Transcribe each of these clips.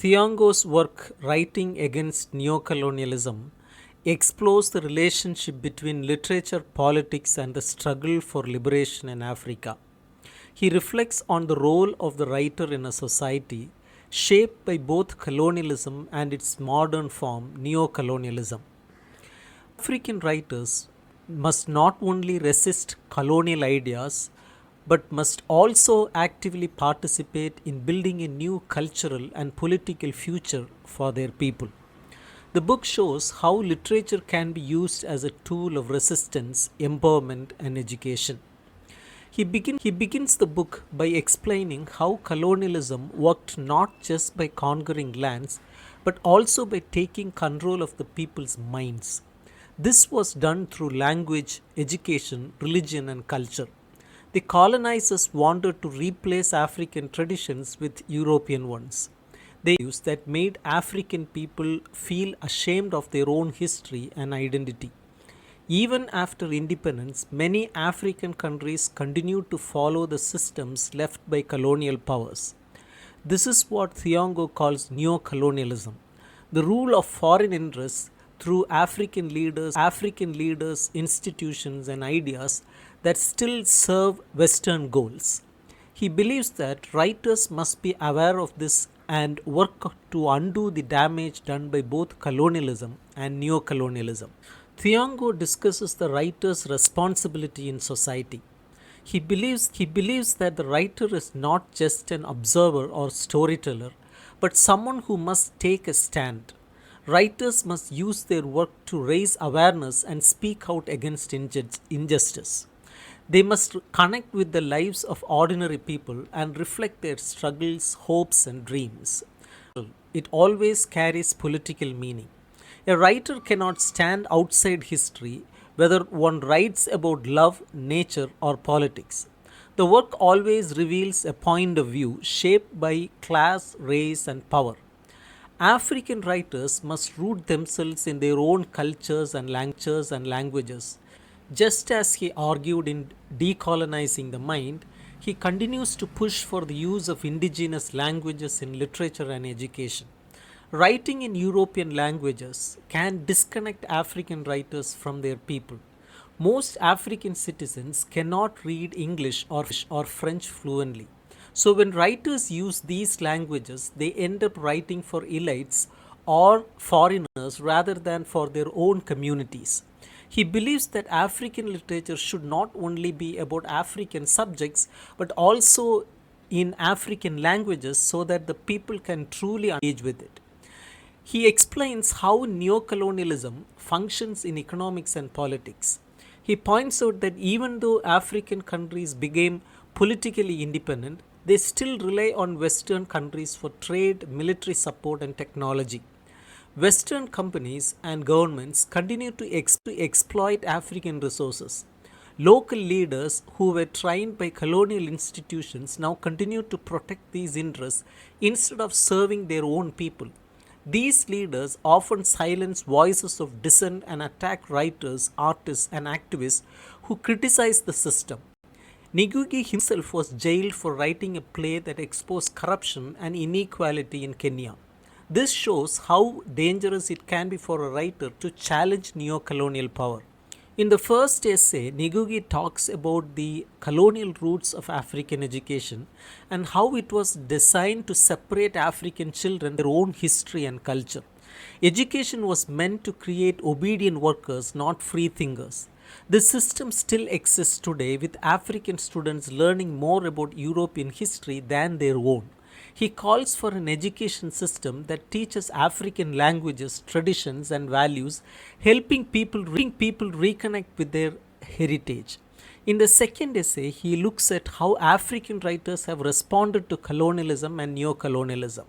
Thiong'o's work, Writing Against Neocolonialism, explores the relationship between literature, politics, and the struggle for liberation in Africa. He reflects on the role of the writer in a society shaped by both colonialism and its modern form, neocolonialism. African writers must not only resist colonial ideas but must also actively participate in building a new cultural and political future for their people. The book shows how literature can be used as a tool of resistance, empowerment, and education. He begins the book by explaining how colonialism worked not just by conquering lands but also by taking control of the people's minds. This was done through language, education, religion, and culture. The colonizers wanted to replace African traditions with European ones. They used that made African people feel ashamed of their own history and identity. Even after independence, many African countries continued to follow the systems left by colonial powers. This is what Thiong'o calls neocolonialism, the rule of foreign interests through African leaders, institutions, and ideas that still serve Western goals. He believes that writers must be aware of this and work to undo the damage done by both colonialism and neocolonialism. Thiong'o discusses the writer's responsibility in society. He believes that the writer is not just an observer or storyteller, but someone who must take a stand. Writers must use their work to raise awareness and speak out against injustice. They must connect with the lives of ordinary people and reflect their struggles, hopes, and dreams. It always carries political meaning. A writer cannot stand outside history, whether one writes about love, nature, or politics. The work always reveals a point of view shaped by class, race, and power. African writers must root themselves in their own cultures and languages. Just as he argued in Decolonizing the Mind, he continues to push for the use of indigenous languages in literature and education. Writing in European languages can disconnect African writers from their people. Most African citizens cannot read English or French fluently. So, when writers use these languages, they end up writing for elites or foreigners rather than for their own communities. He believes that African literature should not only be about African subjects but also in African languages so that the people can truly engage with it. He explains how neocolonialism functions in economics and politics. He points out that even though African countries became politically independent, they still rely on Western countries for trade, military support, and technology. Western companies and governments continue to exploit African resources. Local leaders who were trained by colonial institutions now continue to protect these interests instead of serving their own people. These leaders often silence voices of dissent and attack writers, artists, and activists who criticize the system. Ngũgĩ himself was jailed for writing a play that exposed corruption and inequality in Kenya. This shows how dangerous it can be for a writer to challenge neocolonial power. In the first essay, Ngũgĩ talks about the colonial roots of African education and how it was designed to separate African children from their own history and culture. Education was meant to create obedient workers, not free thinkers. This system still exists today, with African students learning more about European history than their own. He calls for an education system that teaches African languages, traditions, and values, helping people reconnect with their heritage. In the second essay, he looks at how African writers have responded to colonialism and neocolonialism.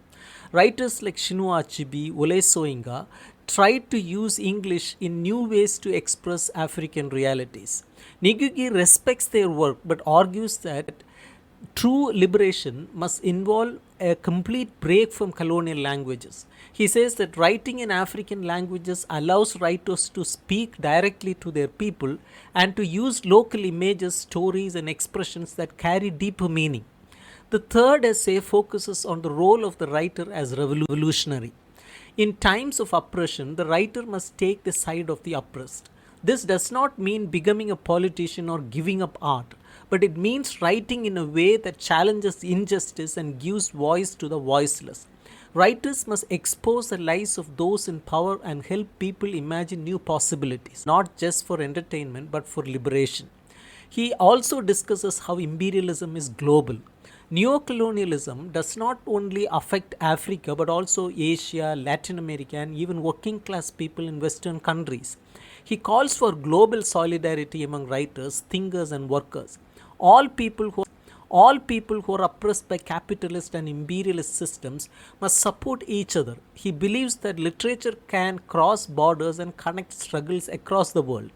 Writers like Chinua Achebe, Wole Soyinka tried to use English in new ways to express African realities. Ngũgĩ respects their work but argues that true liberation must involve a complete break from colonial languages. He says that writing in African languages allows writers to speak directly to their people and to use local images, stories, and expressions that carry deeper meaning. The third essay focuses on the role of the writer as revolutionary. In times of oppression, the writer must take the side of the oppressed. This does not mean becoming a politician or giving up art, but it means writing in a way that challenges injustice and gives voice to the voiceless. Writers must expose the lies of those in power and help people imagine new possibilities, not just for entertainment but for liberation. He also discusses how imperialism is global. Neocolonialism does not only affect Africa but also Asia, Latin America, and even working class people in Western countries. He calls for global solidarity among writers, thinkers, and workers. All people who are oppressed by capitalist and imperialist systems must support each other. He believes that literature can cross borders and connect struggles across the world.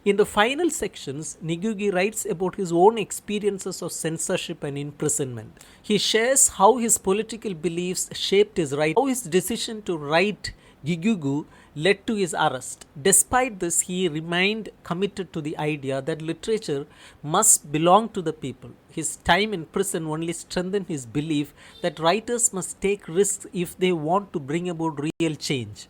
In the final sections, Ngũgĩ writes about his own experiences of censorship and imprisonment. He shares how his political beliefs shaped his writing, how his decision to write Ngũgĩ led to his arrest. Despite this, he remained committed to the idea that literature must belong to the people. His time in prison only strengthened his belief that writers must take risks if they want to bring about real change.